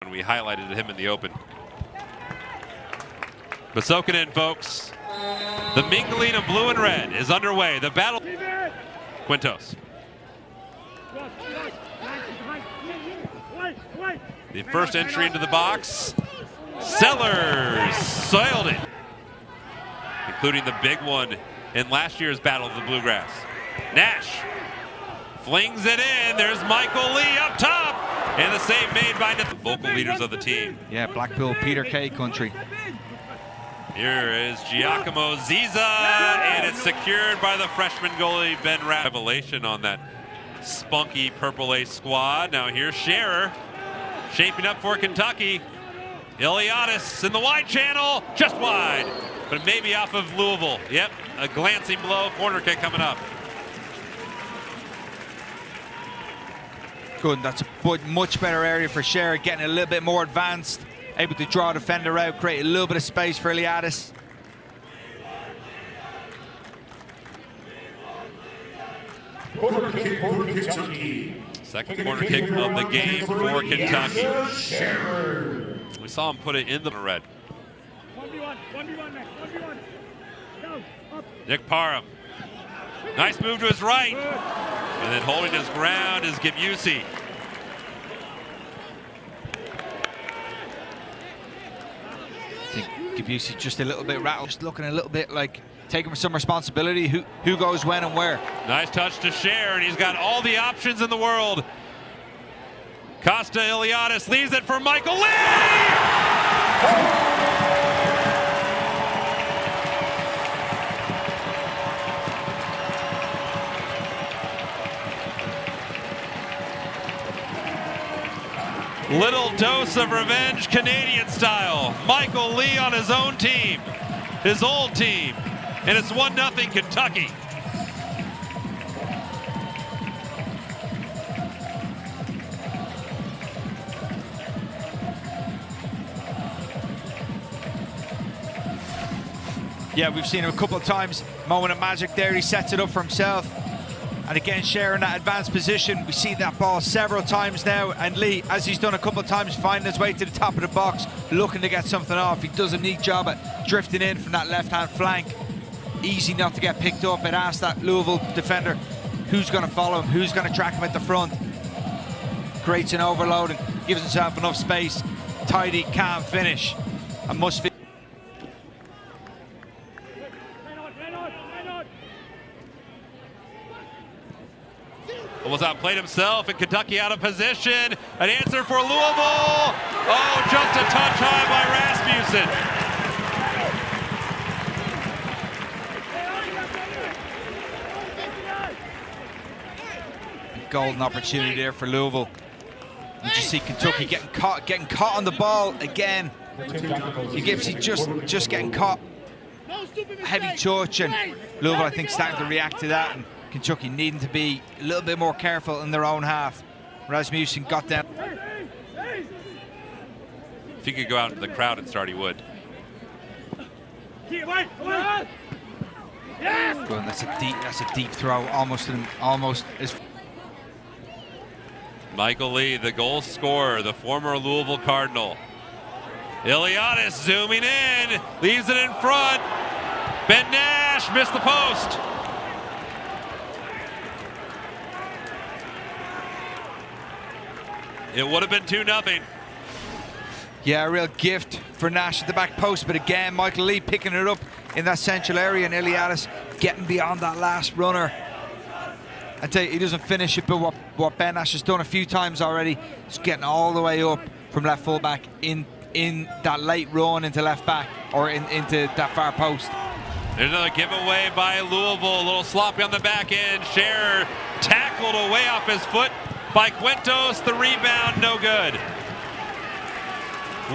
And we highlighted him in the open. But soak it in, folks. The mingling of blue and red is underway. The battle. Quintos. The first entry into the box. Sellers sailed it. Including the big one in last year's Battle of the Bluegrass. Nash flings it in. There's Michael Lee up top. And the save made by the vocal leaders of the team. Yeah, Blackpool Peter Kay country. Here is Giacomo Ziza, and it's secured by the freshman goalie Ben Rapp. Revelation on that spunky Purple Ace squad. Now here's Scherer, shaping up for Kentucky. Iliadis in the wide channel, just wide, but maybe off of Louisville. Yep, a glancing blow, corner kick coming up. Good, that's a much better area for Scherer, getting a little bit more advanced, able to draw a defender out, create a little bit of space for Iliadis. Second corner kick of the game for Kentucky. We saw him put it in the red. Nick Parham. Nice move to his right. And then holding his ground is Gibusi. I think Gibusi just a little bit rattled, just looking a little bit like taking some responsibility. Who goes when and where. Nice touch to Scherer, and he's got all the options in the world. Costa Iliadis leaves it for Michael Lee! Little dose of revenge, Canadian style. Michael Lee on his own team, his old team, and it's 1-0 Kentucky. Yeah, we've seen him a couple of times. Moment of magic there, he sets it up for himself. And again, Scherer in that advanced position. We see that ball several times now. And Lee, as he's done a couple of times, finding his way to the top of the box, looking to get something off. He does a neat job at drifting in from that left-hand flank. Easy not to get picked up. It asks that Louisville defender who's going to follow him, who's going to track him at the front. Creates an overload and gives himself enough space. Tidy, calm finish. And must feel. Almost outplayed himself, and Kentucky out of position. An answer for Louisville. Oh, just a touch high by Rasmussen. Golden opportunity there for Louisville. You just see Kentucky getting caught on the ball again. Gibbsy just getting caught. Heavy touch, and Louisville, I think, starting to react to that. And Kentucky needing to be a little bit more careful in their own half. Rasmussen got down. If he could go out into the crowd and start, he would. Good, that's a deep throw, almost as. Michael Lee, the goal scorer, the former Louisville Cardinal. Iliadis zooming in, leaves it in front. Ben Nash missed the post. It would have been 2-0. Yeah, a real gift for Nash at the back post, but again, Michael Lee picking it up in that central area, and Iliadis getting beyond that last runner. I tell you, he doesn't finish it, but what Ben Nash has done a few times already is getting all the way up from left fullback in that late run into left back or into that far post. There's another giveaway by Louisville, a little sloppy on the back end. Scherer tackled away off his foot by Quintos, the rebound, no good.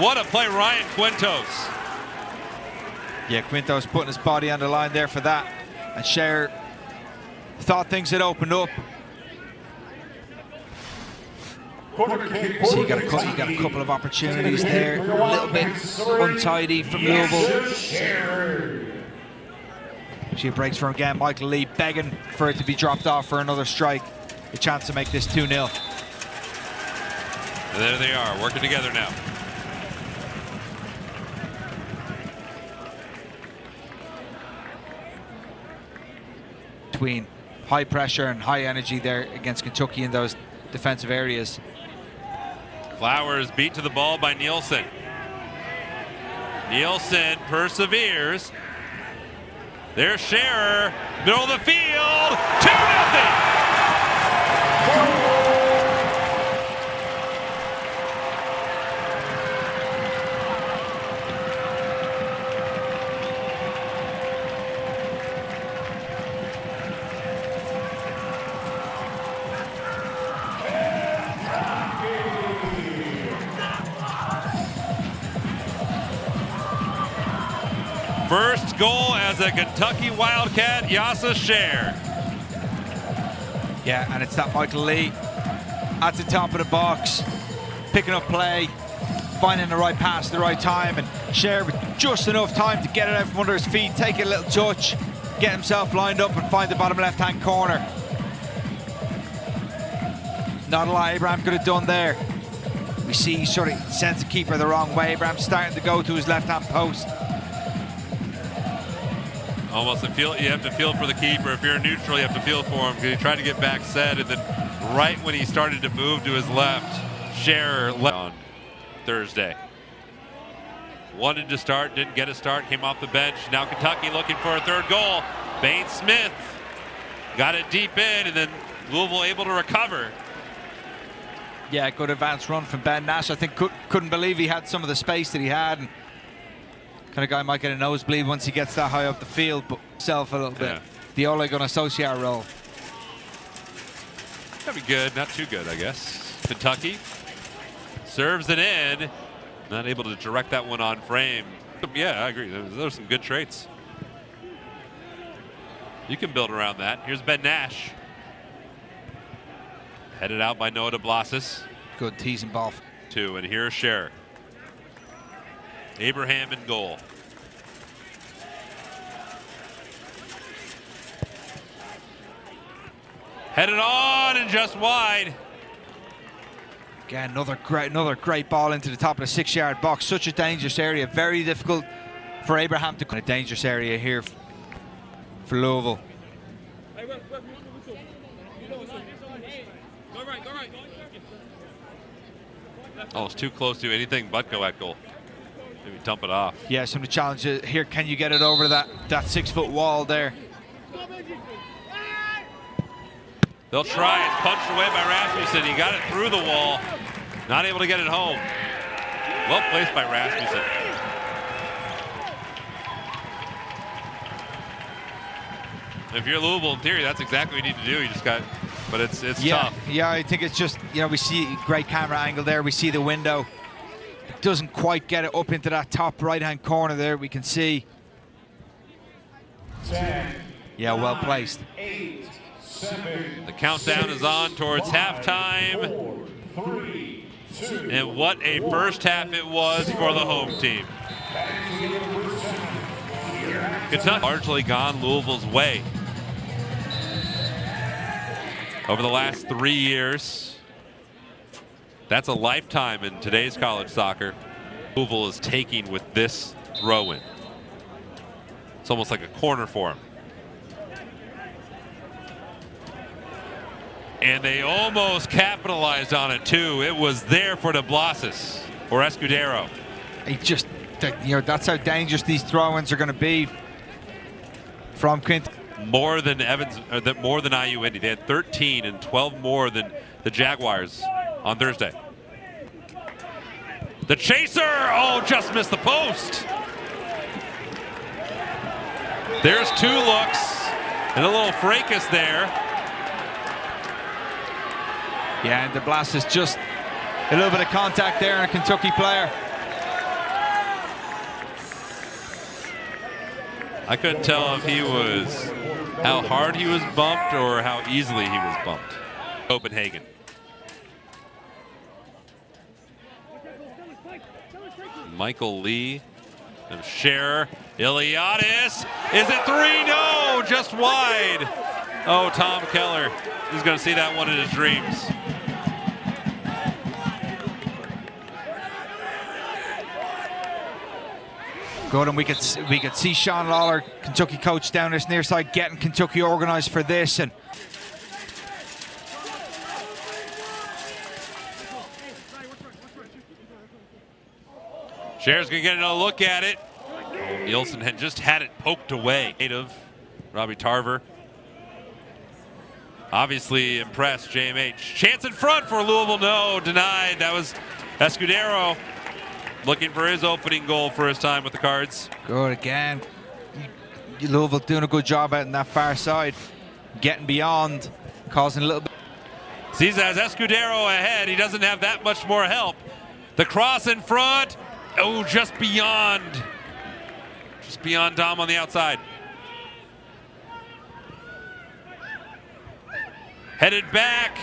What a play, Ryan Quintos. Yeah, Quintos putting his body on the line there for that. And Scherer thought things had opened up. So you got a couple of opportunities there. A little bit untidy from Louisville. She breaks for him again. Michael Lee begging for it to be dropped off for another strike. A chance to make this 2-0. And there they are, working together now. Between high pressure and high energy there against Kentucky in those defensive areas. Flowers beat to the ball by Nielsen. Nielsen perseveres. There's Scherer, middle of the field, 2-0. First goal as a Kentucky Wildcat, Yasa Scherer. Yeah, and it's that Michael Lee at the top of the box, picking up play, finding the right pass at the right time, and Scherer with just enough time to get it out from under his feet, take a little touch, get himself lined up and find the bottom left-hand corner. Not a lot Abraham could have done there. We see he sort of sends the keeper the wrong way. Abraham starting to go to his left-hand post. Almost you have to feel for the keeper. If you're neutral, you have to feel for him because he tried to get back set, and then right when he started to move to his left, Scherer left on Thursday. Wanted to start, didn't get a start, came off the bench. Now Kentucky looking for a third goal. Bain Smith got it deep in, and then Louisville able to recover. Yeah, good advance run from Ben Nash. I think couldn't believe he had some of the space that he had. And kind of guy might get a nosebleed once he gets that high up the field, but himself a little bit. The Ole Gunnar Solskjaer role. That'd be good, not too good, I guess. Kentucky serves it in, not able to direct that one on frame. Yeah, I agree. Those are some good traits. You can build around that. Here's Ben Nash. Headed out by Noah DeBlasis. Good teasing ball. Two, and here's Scherer. Abraham in goal. Headed on and just wide. Again, another great ball into the top of the 6-yard box. Such a dangerous area. Very difficult for Abraham to come. A dangerous area here for Louisville. Oh, it's too close to anything but go at goal. Maybe dump it off. Yeah, some of the challenges here. Can you get it over that 6-foot wall there? They'll try. It's punched away by Rasmussen. He got it through the wall. Not able to get it home. Well placed by Rasmussen. If you're Louisville, in theory, that's exactly what you need to do. You just got, but it's tough. Yeah, I think it's just, we see great camera angle there. We see the window. It doesn't quite get it up into that top right-hand corner there. We can see. 10, yeah, well placed. 8, 7, the countdown is on towards halftime. 4, 3, 2, and what a first half it was for the home team. Kentucky largely gone Louisville's way over the last 3 years. That's a lifetime in today's college soccer. Louisville is taking with this throw-in. It's almost like a corner for him. And they almost capitalized on it too. It was there for DeBlasis or Escudero. He just, that's how dangerous these throw-ins are going to be from Kentucky. More than Evans, more than IU Indy. They had 13 and 12 more than the Jaguars on Thursday. The chaser, oh, just missed the post. There's two looks and a little fracas there. Yeah, and DeBlasis just a little bit of contact there on a Kentucky player. I couldn't tell if he was, how hard he was bumped or how easily he was bumped. Copenhagen. Michael Lee and Scherer. Iliadis. Is it three? No, just wide. Oh, Tom Keller. He's going to see that one in his dreams. Good, and we could see Sean Lawler, Kentucky coach, down this near side, getting Kentucky organised for this. And Scherer's gonna get a look at it. Nielsen had just had it poked away. Native Robbie Tarver. Obviously impressed, JMH. Chance in front for Louisville, no, denied. That was Escudero looking for his opening goal for his time with the Cards. good again. Louisville doing a good job out in that far side, getting beyond, causing a little bit. Ziza has Escudero ahead. He doesn't have that much more help. The cross in front. Oh, just beyond Dom on the outside. Headed back,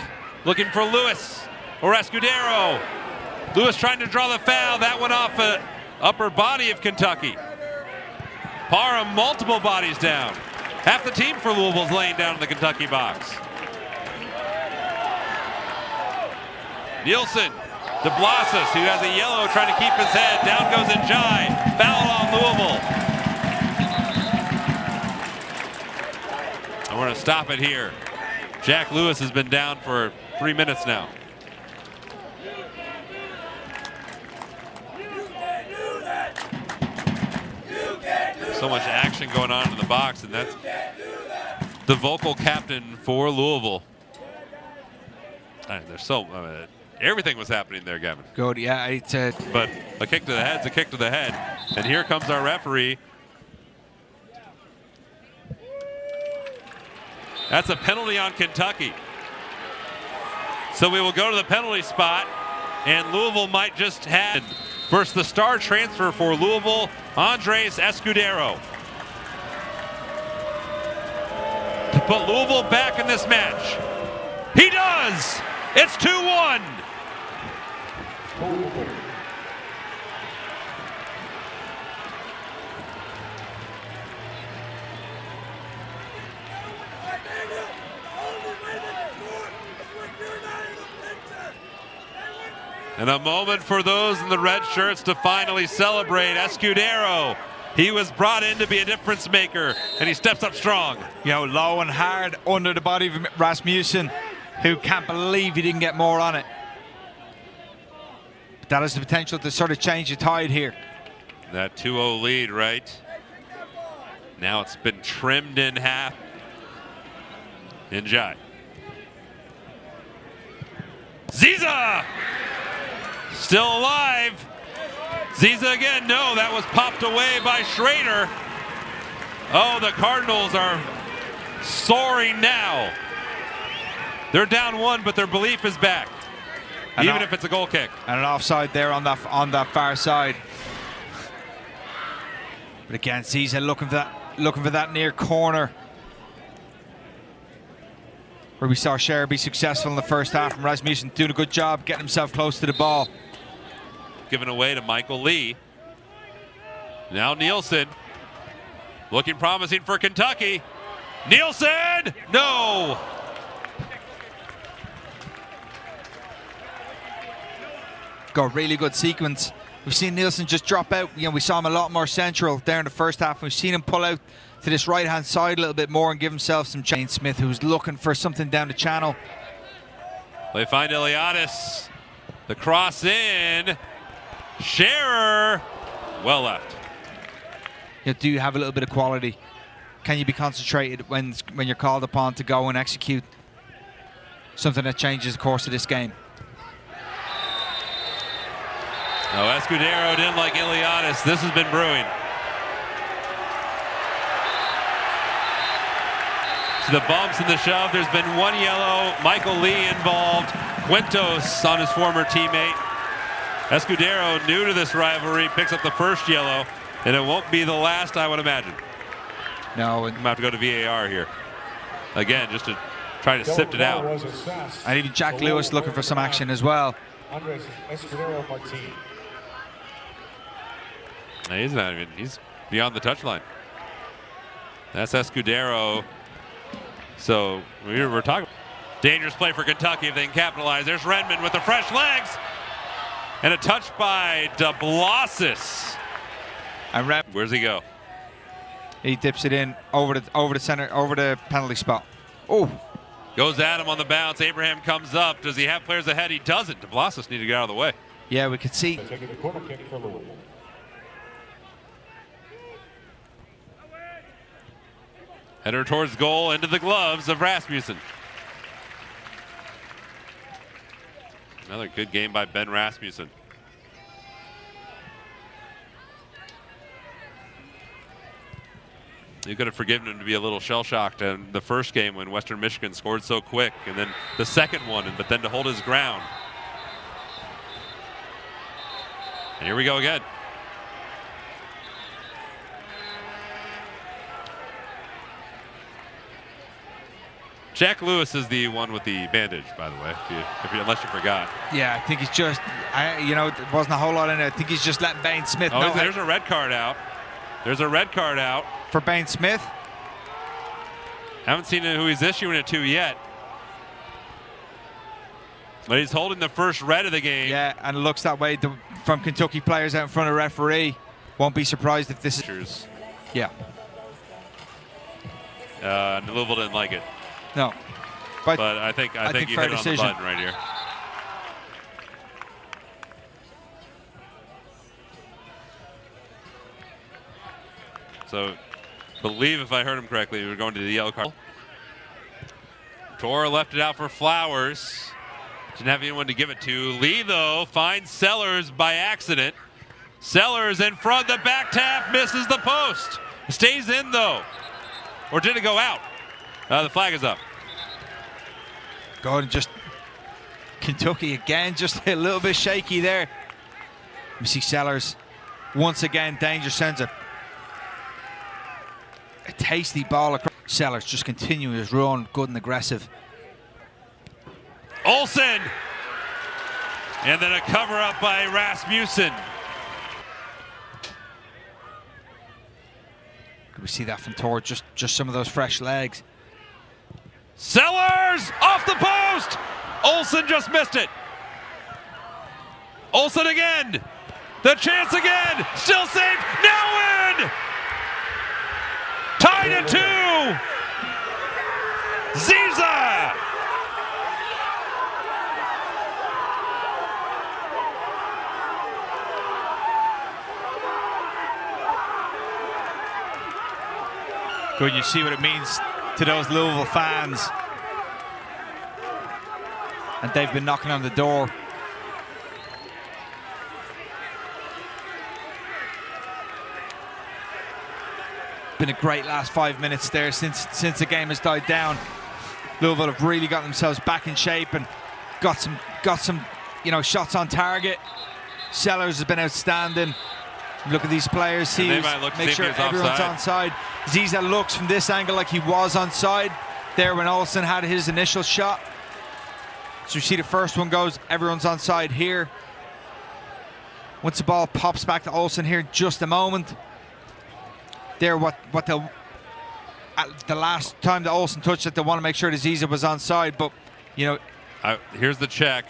looking for Lewis or Escudero. Lewis trying to draw the foul. That went off the upper body of Kentucky. Parham, multiple bodies down. Half the team for Louisville's laying down in the Kentucky box. Nielsen, DeBlasis, who has a yellow, trying to keep his head. Down goes Njai. Foul on Louisville. And we're going to stop it here. Jack Lewis has been down for 3 minutes now. So much action going on in the box, and that's the vocal captain for Louisville. There's everything was happening there, Gavin. Good, yeah. But a kick to the head's a kick to the head. And here comes our referee. That's a penalty on Kentucky. So we will go to the penalty spot, and Louisville might just have versus the star transfer for Louisville, Andres Escudero. To put Louisville back in this match. He does! It's 2-1. And a moment for those in the red shirts to finally celebrate. Escudero, he was brought in to be a difference maker, and he steps up strong. You know, low and hard under the body of Rasmussen, who can't believe he didn't get more on it. But that has the potential to sort of change the tide here. That 2-0 lead, right? Now it's been trimmed in half. Njai. Ziza! Still alive. Ziza again. No, that was popped away by Schrader. Oh, the Cardinals are soaring now. They're down 1, but their belief is back, even if it's a goal kick. And an offside there on that far side. But again, Ziza looking for that near corner, where we saw Scherer be successful in the first half, and Rasmussen doing a good job getting himself close to the ball. Given away to Michael Lee. Now Nielsen, looking promising for Kentucky. Nielsen, no! Got a really good sequence. We've seen Nielsen just drop out. You know, we saw him a lot more central there in the first half. We've seen him pull out to this right-hand side a little bit more and give himself some chance. Smith, who's looking for something down the channel. They find Eliadis. The cross in. Scherer. Well left. You know, do you have a little bit of quality? Can you be concentrated when you're called upon to go and execute something that changes the course of this game? No, Escudero didn't like Eliadis. This has been brewing. So the bumps and the shove. There's been 1 yellow. Michael Lee involved. Quintos on his former teammate. Escudero, new to this rivalry, picks up the first yellow, and it won't be the last, I would imagine. No. I'm about to go to VAR here. Again, just to try to sift it out. And even Jack Lewis looking for some action as well. Andres Escudero Martin. He's not even, he's beyond the touchline. That's Escudero. So we're talking. Dangerous play for Kentucky if they can capitalize. There's Redmond with the fresh legs. And a touch by DeBlasis. And Where's he go? he dips it in over the center, over the penalty spot. Oh. Goes at him on the bounce. Abraham comes up. Does he have players ahead? He doesn't. DeBlasis need to get out of the way. Yeah, we could see. Taking the corner kick for Louisville. Header towards goal, into the gloves of Rasmussen. Another good game by Ben Rasmussen. You could have forgiven him to be a little shell-shocked in the first game when Western Michigan scored so quick, and then the second one, but then to hold his ground. And here we go again. Jack Lewis is the one with the bandage, by the way, unless you forgot. Yeah, I think he's just, there wasn't a whole lot in it. I think he's just letting Bain Smith know. There's a red card out. There's a red card out. For Bain Smith? Haven't seen who he's issuing it to yet. But he's holding the first red of the game. Yeah, and it looks that way from Kentucky players out in front of referee. Won't be surprised if this is... Yeah. Louisville didn't like it. No. But I think you hit it on the button right here. So, believe if I heard him correctly, we're going to the yellow card. Tor left it out for Flowers. Didn't have anyone to give it to. Lee, though, finds Sellers by accident. Sellers in front, the back tap, misses the post. Stays in, though. Or did it go out? The flag is up. Going just Kentucky again, just a little bit shaky there. We see Sellers once again. Danger sends a tasty ball across. Sellers just continuing his run, good and aggressive. Olsen, and then a cover up by Rasmussen. Could we see that from Tor? Just some of those fresh legs. Sellers off the post. Olsen just missed it. Olsen again. The chance again. Still saved. Now in. Tied at 2. Ziza. Good, you see what it means to those Louisville fans. And they've been knocking on the door. Been a great last 5 minutes there since the game has died down. Louisville have really got themselves back in shape and got some shots on target. Sellers has been outstanding. Look at these players. See, make sure everyone's onside. Ziza looks from this angle like he was onside there when Olsen had his initial shot. So you see the first one goes, everyone's onside here. Once the ball pops back to Olsen here in just a moment. There, the last time that Olsen touched it, they want to make sure that Ziza was onside, but here's the check.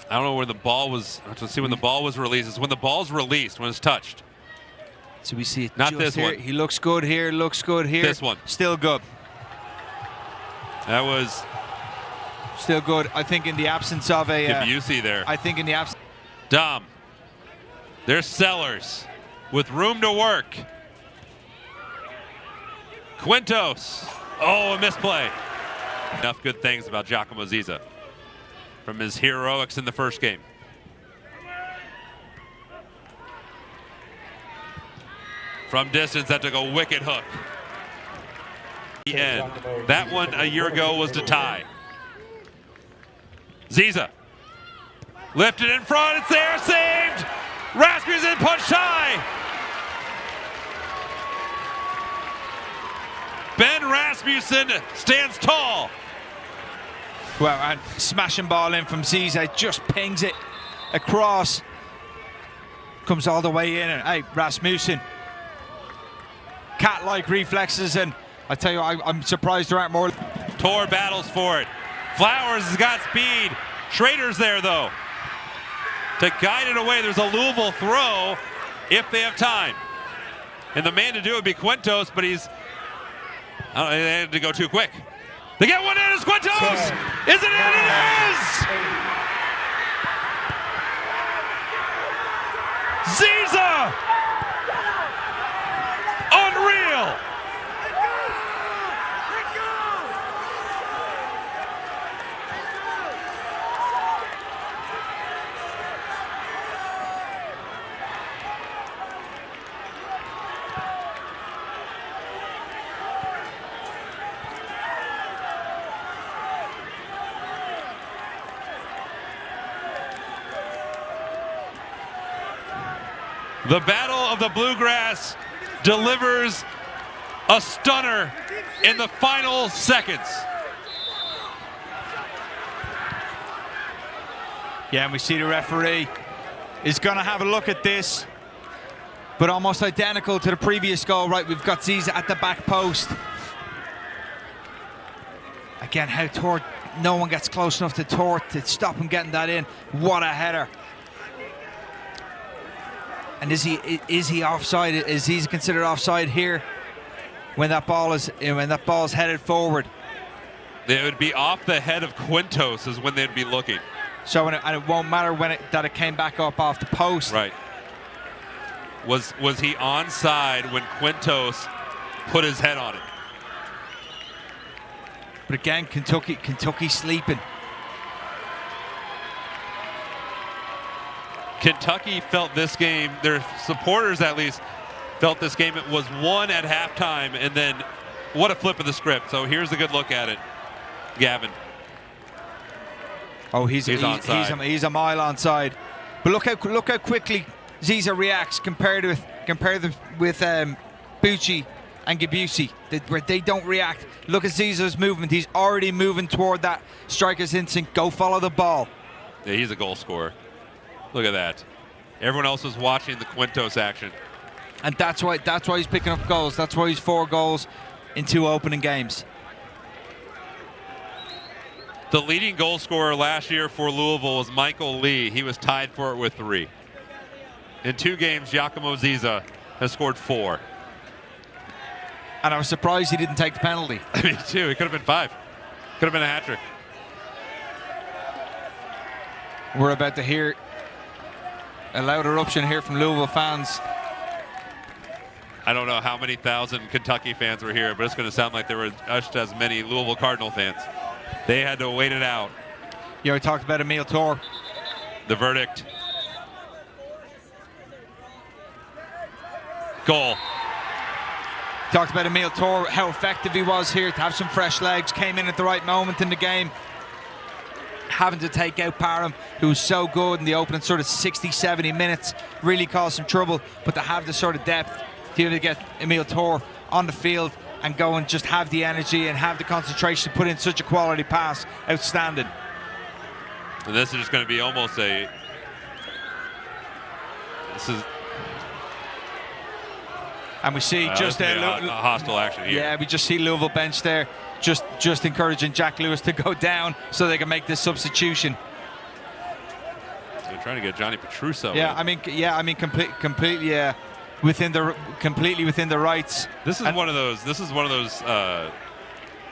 I don't know where the ball was. Let's see when the ball was released. It's when the ball's released, when it's touched. So we see it. Not this here. one. He looks good here. Looks good here. This one. Still good. That was still good. I think in the absence of a Debussy there. I think in the absence. Dom. There's Sellers with room to work. Quintos. Oh, a misplay. Enough good things about Giacomo Ziza from his heroics in the first game. From distance, that took a wicked hook. The end. That one a year ago was to tie. Ziza. Lifted in front, it's there, saved! Rasmussen punched high! Ben Rasmussen stands tall. Well, and smashing ball in from Ziza, just pings it across. Comes all the way in, and hey, Rasmussen. Cat-like reflexes, and I tell you, I'm surprised there aren't more. Tor battles for it. Flowers has got speed. Schrader's there, though. To guide it away, there's a Louisville throw. if they have time. And the man to do it would be Quintos, but they had to go too quick. They get one in, it's Quintos! Is it in? It is! Ziza! Unreal! The Battle of the Bluegrass delivers a stunner in the final seconds. Yeah, and we see the referee is going to have a look at this, but almost identical to the previous goal, right? We've got Ziza at the back post. Again, how Tort, no one gets close enough to Tort to stop him getting that in. What a header. And is he offside? Is he considered offside here when that ball is headed forward? It would be off the head of Quintos is when they'd be looking. So and it won't matter that it came back up off the post. Right. Was he onside when Quintos put his head on it? But again, Kentucky sleeping. Kentucky felt this game, their supporters at least, felt this game. It was won at halftime, and then what a flip of the script. So here's a good look at it. Gavin. Oh, he's onside. He's a mile onside. But look how quickly Ziza reacts compared with Bucci and Gabusi. They don't react. Look at Ziza's movement. He's already moving toward that striker's instinct. Go follow the ball. Yeah, he's a goal scorer. Look at that. Everyone else was watching the Quintos action. And that's why he's picking up goals. That's why he's 4 goals in 2 opening games. The leading goal scorer last year for Louisville was Michael Lee. He was tied for it with 3. In 2 games, Giacomo Ziza has scored 4. And I was surprised he didn't take the penalty. Me too. It could have been 5. Could have been a hat trick. We're about to hear a loud eruption here from Louisville fans. I don't know how many thousand Kentucky fans were here, but it's going to sound like there were just as many Louisville Cardinal fans. They had to wait it out. Yeah, we talked about Emil Tor. The verdict. Goal. Talked about Emil Tor, how effective he was here to have some fresh legs. Came in at the right moment in the game. Having to take out Parham, who was so good in the opening sort of 60, 70 minutes, really caused some trouble. But to have the sort of depth to be able to get Emil Tor on the field and go and just have the energy and have the concentration to put in such a quality pass, outstanding. And this is just going to be almost a... And we see just a hostile action here. Yeah, we just see Louisville bench there, just encouraging Jack Lewis to go down so they can make this substitution. They're trying to get Johnny Petruso. Yeah, in. Completely within the rights. This is one of those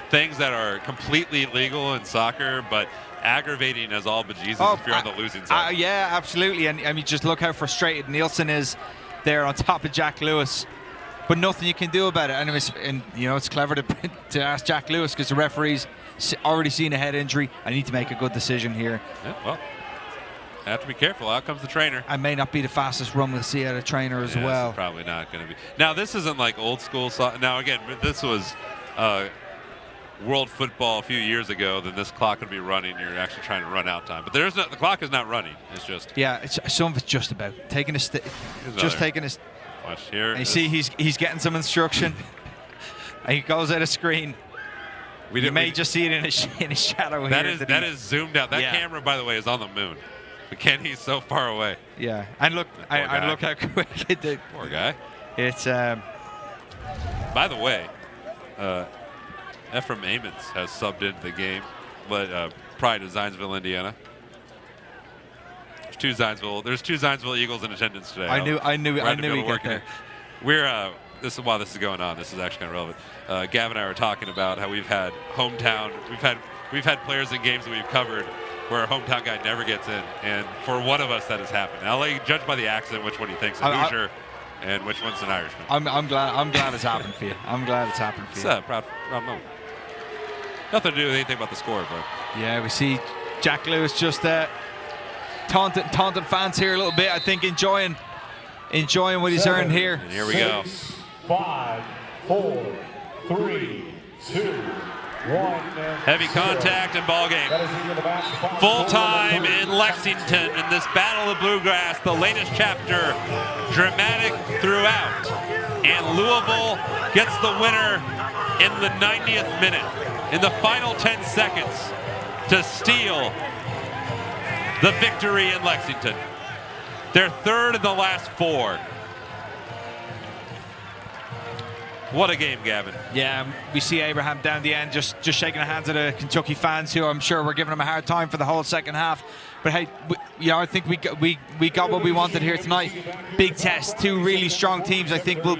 things that are completely legal in soccer, but aggravating as all bejesus if you're on the losing side. Yeah, absolutely. And I mean, just look how frustrated Nielsen is there on top of Jack Lewis. But nothing you can do about it. And it's clever to ask Jack Lewis because the referee's already seen a head injury. I need to make a good decision here. Yeah, well, have to be careful. Out comes the trainer. I may not be the fastest run we'll see out of trainer as well. It's probably not going to be. Now, this isn't like old school. Now, again, this was world football a few years ago. Then this clock would be running. You're actually trying to run out time. But the clock is not running. It's just. Yeah, some of it's just about taking a Watch here. And you see he's getting some instruction. And he goes at a screen. You may just see it in his shadow here. That is zoomed out. That camera, by the way, is on the moon. But Ken, he's so far away. Yeah, and look, I look how quick it did. Poor guy. It's. By the way, Ephraim Amons has subbed into the game, but Pride of Zionsville, Indiana. There's two Zionsville Eagles in attendance today. I knew We'd he'd get there. We're while this is going on, this is actually kind of relevant. Gavin and I were talking about how we've had players in games that we've covered where our hometown guy never gets in, and for one of us that has happened. I'll let you judge by the accent which one he thinks a Hoosier and which one's an Irishman. I'm glad it's happened for you. I'm glad it's happened for you. It's a proud moment. Nothing to do with anything about the score, but yeah, we see Jack Lewis just taunting fans here a little bit. I think enjoying what he's earned here. And here we go. 5, 4, 3, 2, 1. Heavy contact and ball game. Full time in Lexington in this Battle of Bluegrass, the latest chapter, dramatic throughout. And Louisville gets the winner in the 90th minute, in the final 10 seconds, to steal the victory in Lexington. Their third in the last 4. What a game, Gavin. Yeah, we see Abraham down the end just shaking the hands of the Kentucky fans, who I'm sure were giving him a hard time for the whole second half. But hey, I think we got what we wanted here tonight. Big test, 2 really strong teams. I think we'll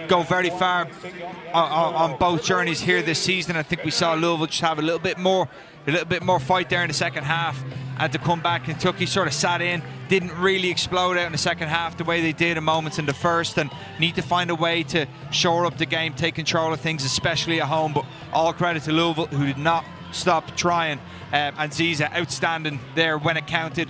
go very far on both journeys here this season. I think we saw Louisville just have a little bit more fight there in the second half, and to come back, Kentucky sort of sat in, didn't really explode out in the second half the way they did in moments in the first, and need to find a way to shore up the game, take control of things, especially at home. But all credit to Louisville, who did not stop trying, and Ziza outstanding there when it counted.